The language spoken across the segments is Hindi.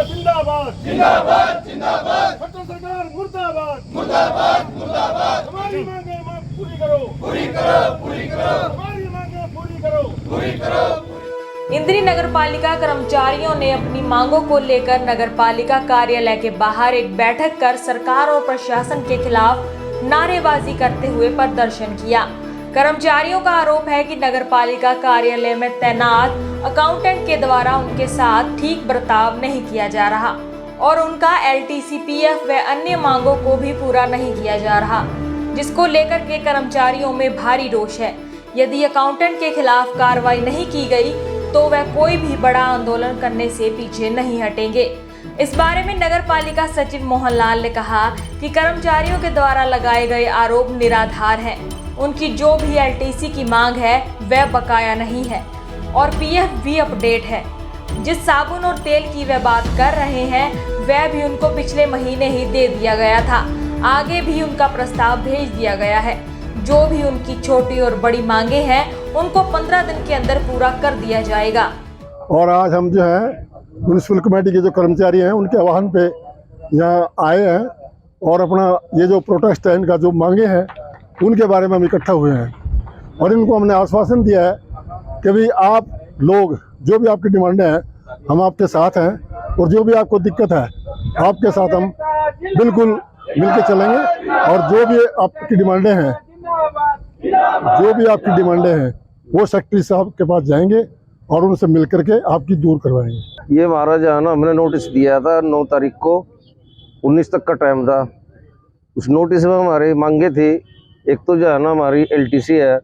जिंदाबाद जिंदाबाद जिंदाबाद। खट्टर सरकार मुर्दाबाद मुर्दाबाद मुर्दाबाद। हमारी मांगे पूरी करो पूरी करो पूरी करो। हमारी मांगे पूरी करो पूरी करो। इंद्री नगर पालिका कर्मचारियों ने अपनी मांगों को लेकर नगर पालिका कार्यालय के बाहर एक बैठक कर सरकार और प्रशासन के खिलाफ नारेबाजी करते हुए प्रदर्शन किया। कर्मचारियों का आरोप है कि नगर पालिका कार्यालय में तैनात अकाउंटेंट के द्वारा उनके साथ ठीक बर्ताव नहीं किया जा रहा और उनका LTC, PF व अन्य मांगों को भी पूरा नहीं किया जा रहा, जिसको लेकर के कर्मचारियों में भारी रोष है। यदि अकाउंटेंट के खिलाफ कार्रवाई नहीं की गई तो वह कोई भी बड़ा आंदोलन करने से पीछे नहीं हटेंगे। इस बारे में नगर पालिका सचिव मोहनलाल ने कहा कि कर्मचारियों के द्वारा लगाए गए आरोप निराधार हैं। उनकी जो भी LTC की मांग है वह बकाया नहीं है और PF भी अपडेट है। जिस साबुन और तेल की वह बात कर रहे हैं वह भी उनको पिछले महीने ही दे दिया गया था। आगे भी उनका प्रस्ताव भेज दिया गया है। जो भी उनकी छोटी और बड़ी मांगे हैं उनको 15 दिन के अंदर पूरा कर दिया जाएगा। और आज हम जो है म्यूनिसिपल कमेटी के जो कर्मचारी हैं उनके आह्वान पे यहाँ आए हैं और अपना ये जो प्रोटेस्ट है, इनका जो मांगे हैं उनके बारे में हम इकट्ठा हुए हैं और इनको हमने आश्वासन दिया है कि भाई आप लोग जो भी आपकी डिमांडें हैं हम आपके साथ हैं और जो भी आपको दिक्कत है आपके साथ हम बिल्कुल मिलकर चलेंगे और जो भी आपकी डिमांडें हैं वो सेक्रेटरी साहब के पास जाएंगे और उनसे मिल करके आपकी दूर करवाएंगे। ये महाराज है ना, हमने नोटिस दिया था 9 तारीख को, 19 तक का टाइम था। उस नोटिस में हमारी मांगे थी, एक तो जो है ना हमारी LTC है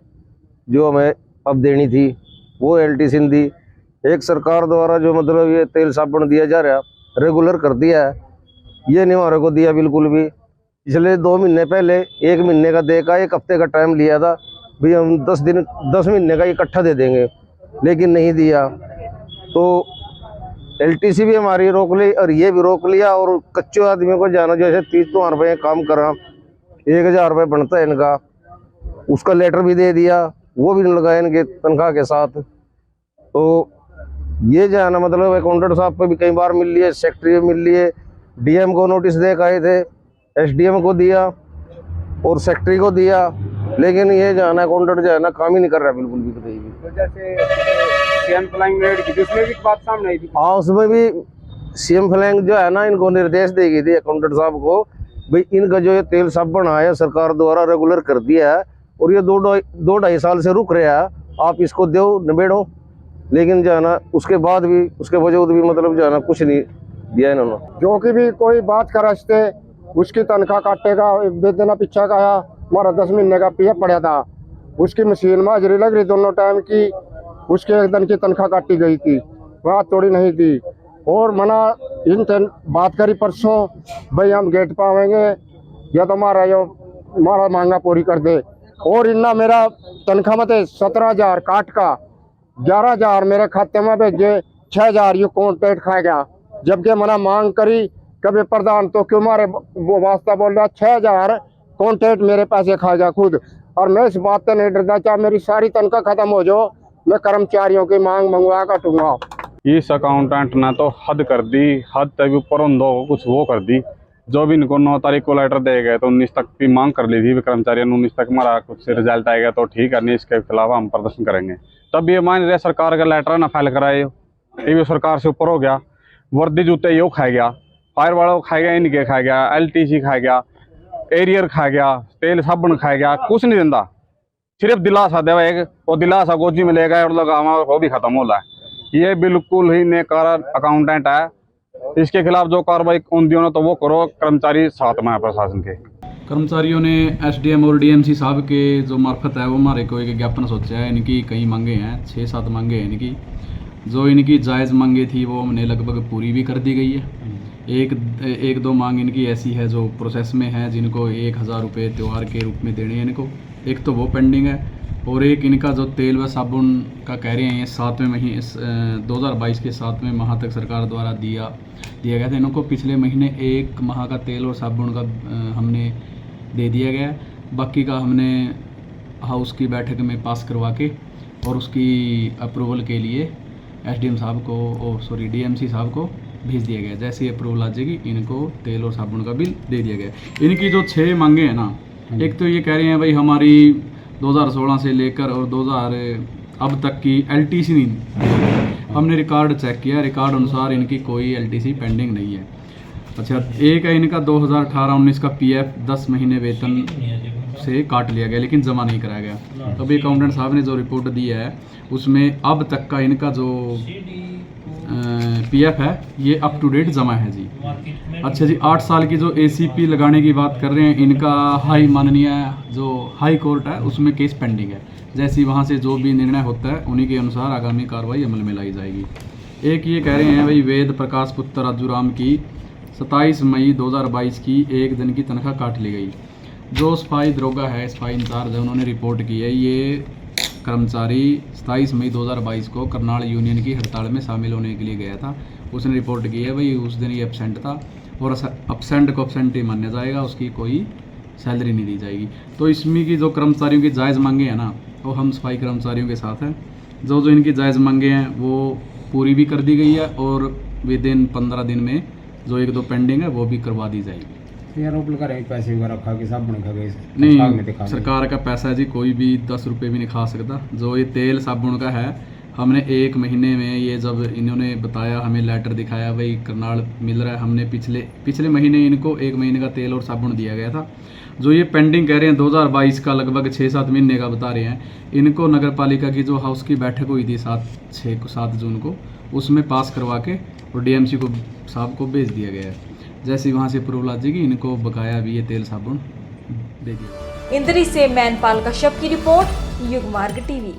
जो हमें अब देनी थी वो LTC नहीं दी। एक सरकार द्वारा जो मतलब ये तेल साबुन दिया जा रहा रेगुलर कर दिया है, ये नहीं हमारे को दिया बिल्कुल भी। पिछले 2 महीने पहले 1 महीने का देकर 1 हफ्ते का टाइम लिया था भाई हम 10 महीने का इकट्ठा दे देंगे, लेकिन नहीं दिया। तो LTC भी हमारी रोक ली और ये भी रोक लिया। और कच्चे आदमी को जाना जैसे 30 रुपये काम करा, 1000 रुपये बनता है इनका, उसका लेटर भी दे दिया, वो भी लगाया इनके तनख्वाह के साथ। तो ये जो है ना मतलब अकाउंटेंट साहब पे भी कई बार मिल लिए, सेक्रेटरी मिल लिए, DM को नोटिस दे के आए थे, SDM को दिया और सेक्रेटरी को दिया, लेकिन ये जो है ना अकाउंटेंट जो है ना काम ही नहीं कर रहा बिल्कुल भी कहीं भी। तो जैसे CM फ्लाइंग रेड की उसमें भी बात सामने आई थी। हाँ, उसमें भी CM फ्लाइंग जो है ना इनको निर्देश दे गई थी अकाउंटेंट साहब को भाई इनका जो ये तेल साबुन आया सरकार द्वारा रेगुलर कर दिया है और ये 2-2.5 साल से रुक रहा है, आप इसको दो निबेड़ो। लेकिन जो है ना उसके बाद भी उसके वजूद भी मतलब जो है ना कुछ नहीं दिया इन्होंने। जो कि भी कोई बात का रस्ते उसकी तनख्वाह काटेगा, बेदना पीछा का हमारा 10 महीने का PF पड़ा था, उसकी मशीन में हाजिरी लग रही दोनों टाइम की, उसके 1 दिन की तनख्वाह काटी गई थी, बात थोड़ी नहीं थी। और मना इन बात करी परसों भाई हम गेट पावेंगे या तो हमारा मांगा पूरी कर दे। और इन्ना मेरा तनख्वाह में 17,000 काट का 11,000 मेरे खाते में भेजे, 6,000 यू कॉन्ट्रैक्ट खा गया। जबकि मना मांग करी कभी प्रधान तो क्यों मारे वो वास्ता बोल रहा 6,000 कॉन्ट्रैक्ट मेरे पैसे खा गया खुद। और मैं इस बात से नहीं डरता, चाहे मेरी सारी तनख्वाह खत्म हो जाओ, मैं कर्मचारियों की मांग मंगवा काटूंगा। इस अकाउंटेंट ने तो हद कर दी, हद तक ऊपर उन कुछ वो कर दी। जो भी इनको 9 तारीख को लेटर दे गए तो 19 तक की मांग कर ली थी कर्मचारियों ने, 19 तक हमारा कुछ रिजल्ट आएगा तो ठीक है, नहीं इसके खिलाफ हम प्रदर्शन करेंगे। तब ये मान रहे सरकार का लेटर ना फाइल कराए, ये भी सरकार से ऊपर हो गया। वर्दी जूते यो खा गया, फायर वालों खा गया, इनके खा गया, LTC खा गया, एरियर खा गया, तेल साबुन खा गया, कुछ नहीं देता, सिर्फ दिलासा देवा एक, और दिलासा गोजी में ले गए और लगा वो भी खत्म हो रहा है। ये बिल्कुल ही नेकार अकाउंटेंट है, इसके खिलाफ जो कार्रवाई उन दिनों तो वो करो। कर्मचारी साथ में है प्रशासन के। कर्मचारियों ने SDM और DMC साहब के जो मार्फत है वो हमारे को एक ज्ञापन सोचा है। इनकी कई मांगे हैं, 6-7 मांगे हैं इनकी। जो इनकी जायज़ मांगे थी वो हमने लगभग पूरी भी कर दी गई है। एक दो मांग इनकी ऐसी है जो प्रोसेस में है, जिनको 1,000 रुपये त्यौहार के रूप में देने हैं इनको, एक तो वो पेंडिंग है। और एक इनका जो तेल व साबुन का कह रहे हैं ये 7वें महीने 2022 के 7वें माह तक सरकार द्वारा दिया गया था इनको। पिछले महीने 1 माह का तेल और साबुन का हमने दे दिया गया। बाकी का हमने हाउस की बैठक में पास करवा के और उसकी अप्रूवल के लिए SDM साहब को DMC साहब को भेज दिया गया। जैसे ही अप्रूवल आ जाएगी इनको तेल और साबुन का बिल दे दिया गया। इनकी जो 6 मांगे हैं ना, एक तो ये कह रहे हैं भाई हमारी 2016 से लेकर और 2000 अब तक की LTC नहीं, हमने रिकॉर्ड चेक किया, रिकॉर्ड अनुसार इनकी कोई LTC पेंडिंग नहीं है। अच्छा, एक है इनका 2018-19 का PF 10 महीने वेतन से काट लिया गया लेकिन जमा नहीं कराया गया। अभी अकाउंटेंट साहब ने जो रिपोर्ट दी है उसमें अब तक का इनका जो PF है ये अप टू डेट जमा है जी। अच्छा जी, 8 साल की जो ACP लगाने की बात कर रहे हैं, इनका हाई माननीय जो हाई कोर्ट है उसमें केस पेंडिंग है। जैसे ही वहाँ से जो भी निर्णय होता है उन्हीं के अनुसार आगामी कार्रवाई अमल में लाई जाएगी। एक ये कह रहे हैं भाई वेद प्रकाश पुत्र राजूराम की 27 मई 2022 की एक दिन की तनख्वाह काट ली गई। जो सफाई दरोगा है, सफाई इंचार्ज है, उन्होंने रिपोर्ट की है ये कर्मचारी 27 मई 2022 को करनाल यूनियन की हड़ताल में शामिल होने के लिए गया था। उसने रिपोर्ट की है भाई उस दिन ये एब्सेंट था और एब्सेंट को एब्सेंट ही माना जाएगा, उसकी कोई सैलरी नहीं दी जाएगी। तो इसमें की जो कर्मचारियों की जायज़ मांगे हैं ना, वो हम सफाई कर्मचारियों के साथ हैं। जो इनकी जायज़ मांगे हैं वो पूरी भी कर दी गई है और विद इन 15 दिन में जो 1-2 पेंडिंग है वो भी करवा दी जाएगी। आरोप लगा रहे हैं पैसे वगैरह खा के साबुन खा गए, नहीं, सरकार का पैसा है जी, कोई भी 10 रुपये भी नहीं खा सकता। जो ये तेल साबुन का है, हमने 1 महीने में ये जब इन्होंने बताया, हमें लेटर दिखाया भाई करनाल मिल रहा है, हमने पिछले महीने इनको 1 महीने का तेल और साबुन दिया गया था। जो ये पेंडिंग कह रहे हैं 2022 का लगभग 6-7 महीने का बता रहे हैं, इनको नगर पालिका की जो हाउस की बैठक हुई थी 7 जून को, उसमें पास करवा के और DMC को साहब को भेज दिया गया है। जैसे ही वहाँ से अप्रूवल आ जाएगी इनको बकाया भी ये तेल साबुन दे दिया। इंद्री से मैनपाल कश्यप की रिपोर्ट, युगमार्ग TV।